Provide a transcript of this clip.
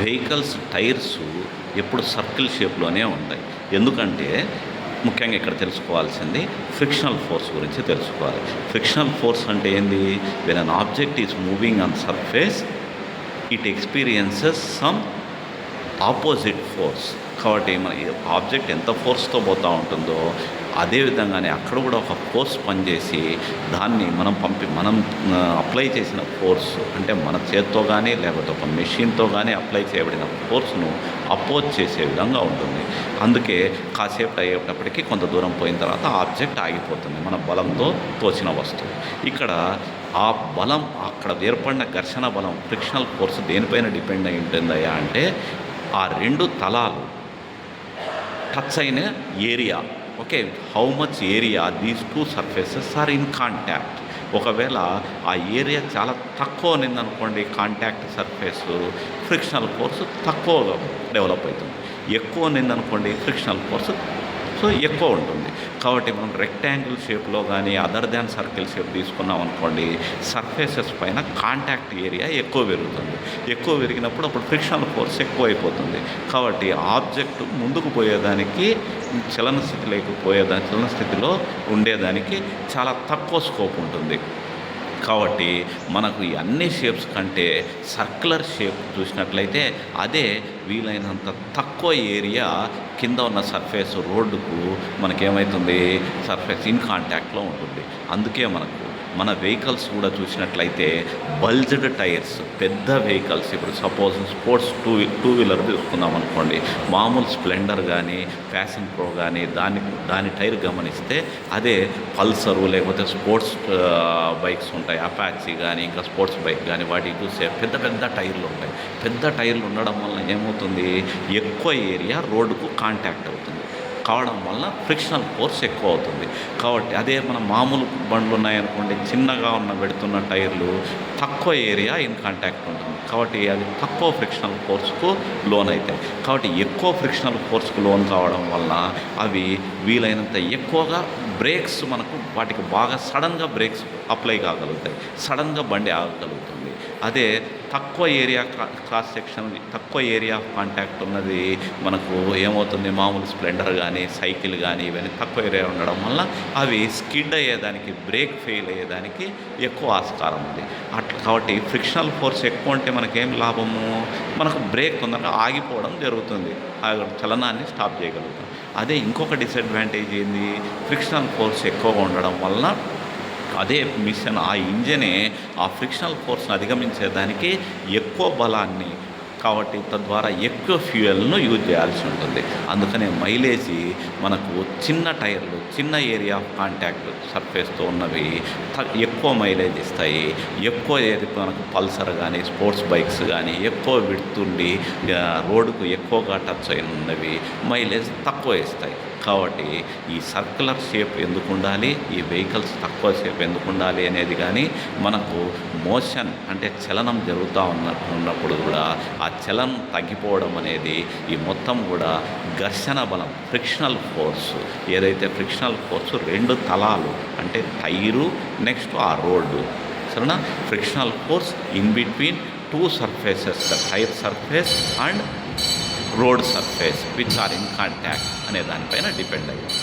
Vehicles tyres ఎప్పుడు circle షేప్లోనే ఉంటాయి. ఎందుకంటే ముఖ్యంగా ఇక్కడ తెలుసుకోవాల్సింది ఫ్రిక్షనల్ ఫోర్స్ గురించి తెలుసుకోవాలి. ఫ్రిక్షనల్ ఫోర్స్ అంటే ఏంది? When an object is moving on surface it experiences some opposite force. కాబట్టి మన ఆబ్జెక్ట్ ఎంత ఫోర్స్తో పోతూ ఉంటుందో అదేవిధంగానే అక్కడ కూడా ఒక ఫోర్స్ పనిచేసి దాన్ని మనం అప్లై చేసిన ఫోర్స్ అంటే మన చేత్తో కానీ లేకపోతే ఒక మెషిన్తో కానీ అప్లై చేయబడిన ఫోర్స్ను అపోజ్ చేసే విధంగా ఉంటుంది. అందుకే కాసేపు అయ్యేటప్పటికీ కొంత దూరం పోయిన తర్వాత ఆబ్జెక్ట్ ఆగిపోతుంది మన బలంతో తోచిన వస్తువు. ఇక్కడ ఆ బలం అక్కడ ఏర్పడిన ఘర్షణ బలం ఫ్రిక్షనల్ ఫోర్స్ దేనిపైన డిపెండ్ అయి ఉంటుందయ్యా అంటే ఆ రెండు తలాలు టచ్ అయిన area. Okay, how much area these two surfaces are in contact. ఒకవేళ ఆ ఏరియా చాలా తక్కువ ఉన్నదనుకోండి కాంటాక్ట్ సర్ఫేస్, ఫ్రిక్షనల్ ఫోర్స్ తక్కువగా డెవలప్ అవుతుంది. ఎక్కువ ఉన్నదనుకోండి ఫ్రిక్షనల్ ఫోర్స్ ఎక్కువ ఉంటుంది. కాబట్టి మనం రెక్టాంగిల్ షేప్లో కానీ అదర్ దాన్ సర్కిల్ షేప్ తీసుకున్నాం అనుకోండి సర్ఫేసెస్ పైన కాంటాక్ట్ ఏరియా ఎక్కువ పెరుగుతుంది. ఎక్కువ పెరిగినప్పుడు అప్పుడు ఫ్రిక్షనల్ ఫోర్స్ ఎక్కువ అయిపోతుంది. కాబట్టి ఆబ్జెక్ట్ ముందుకు పోయేదానికి చలన స్థితిలో ఉండేదానికి చాలా తక్కువ స్కోప్ ఉంటుంది. కాబట్టి మనకు ఈ అన్ని షేప్స్ కంటే సర్క్యులర్ షేప్ చూసినట్లయితే అదే వీలైనంత తక్కువ ఏరియా కింద ఉన్న సర్ఫేస్ రోడ్డుకు మనకేమవుతుంది సర్ఫేస్ ఇన్ కాంటాక్ట్లో ఉంటుంది. అందుకే మన వెహికల్స్ కూడా చూసినట్లయితే బల్జ్డ్ టైర్స్ పెద్ద వెహికల్స్, ఇప్పుడు సపోజ్ స్పోర్ట్స్ టూ వీలర్ తీసుకుందాం అనుకోండి, మామూలు స్ప్లెండర్ కానీ ఫ్యాషన్ ప్రో కానీ దాని టైర్ గమనిస్తే అదే పల్సరు లేకపోతే స్పోర్ట్స్ బైక్స్ ఉంటాయి, అపాచీ కానీ ఇంకా స్పోర్ట్స్ బైక్ కానీ వాటికి చూస్తే పెద్ద టైర్లు ఉంటాయి. పెద్ద టైర్లు ఉండడం వల్ల ఏమవుతుంది ఎక్కువ ఏరియా రోడ్డుకు కాంటాక్ట్ అవుతుంది. కావడం వల్ల ఫ్రిక్షనల్ ఫోర్స్ ఎక్కువ అవుతుంది. కాబట్టి అదే మన మామూలు బండ్లు ఉన్నాయనుకోండి చిన్నగా పెడుతున్న టైర్లు తక్కువ ఏరియా ఇన్ కాంటాక్ట్ ఉంటుంది. కాబట్టి అది తక్కువ ఫ్రిక్షనల్ ఫోర్స్కు లోన్ అవుతాయి. కాబట్టి ఎక్కువ ఫ్రిక్షనల్ ఫోర్స్కు లోన్ కావడం వల్ల అవి వీలైనంత ఎక్కువగా బ్రేక్స్ వాటికి బాగా సడన్గా బ్రేక్స్ అప్లై కాగలుగుతాయి, సడన్గా బండి ఆగగలుగుతుంది. అదే తక్కువ ఏరియా క్రాస్ సెక్షన్ తక్కువ ఏరియా ఆఫ్ కాంటాక్ట్ ఉన్నది మనకు ఏమవుతుంది మామూలు స్ప్లెండర్ కానీ సైకిల్ కానీ ఇవన్నీ తక్కువ ఏరియా ఉండడం వల్ల అవి స్కిడ్ అయ్యేదానికి బ్రేక్ ఫెయిల్ అయ్యేదానికి ఎక్కువ ఆస్కారం ఉంది. కాబట్టి ఫ్రిక్షనల్ ఫోర్స్ ఎక్కువ ఉంటే మనకేం లాభము? మనకు బ్రేక్ తొందరగా ఆగిపోవడం జరుగుతుంది, చలనాన్ని స్టాప్ చేయగలుగుతాం. అదే ఇంకొక డిసడ్వాంటేజ్ ఏంది? ఫ్రిక్షనల్ ఫోర్స్ ఎక్కువగా ఉండడం వలన అదే మిషన్ ఆ ఇంజనే ఆ ఫ్రిక్షనల్ ఫోర్స్ని అధిగమించేదానికి ఎక్కువ బలాన్ని కాబట్టి తద్వారా ఎక్కువ ఫ్యూయల్ను యూజ్ చేయాల్సి ఉంటుంది. అందుకనే మైలేజీ మనకు చిన్న టైర్లు చిన్న ఏరియా ఆఫ్ కాంటాక్ట్ సర్ఫేస్తో ఉన్నవి ఎక్కువ మైలేజ్ ఇస్తాయి. ఎక్కువ మనకు పల్సర్ కానీ స్పోర్ట్స్ బైక్స్ కానీ ఎక్కువ విడుతుండి రోడ్డుకు ఎక్కువగా టచ్ అయినవి మైలేజ్ తక్కువ ఇస్తాయి. కాబట్టి ఈ సర్క్యులర్ షేప్ ఎందుకు ఉండాలి, ఈ వెహికల్స్ తక్కువ షేప్ ఎందుకు ఉండాలి అనేది కానీ మనకు మోషన్ అంటే చలనం జరుగుతూ ఉన్నప్పుడు కూడా ఆ చలనం తగ్గిపోవడం అనేది ఈ మొత్తం కూడా ఘర్షణ బలం ఫ్రిక్షనల్ ఫోర్స్ ఏదైతే ఫ్రిక్షనల్ ఫోర్స్ రెండు తలాలు అంటే టైరు నెక్స్ట్ ఆ రోడ్డు సరేనా frictional force in between two surfaces the tyre surface and road surface which are in contact అనే దానిపైన డిపెండ్ అయ్యింది.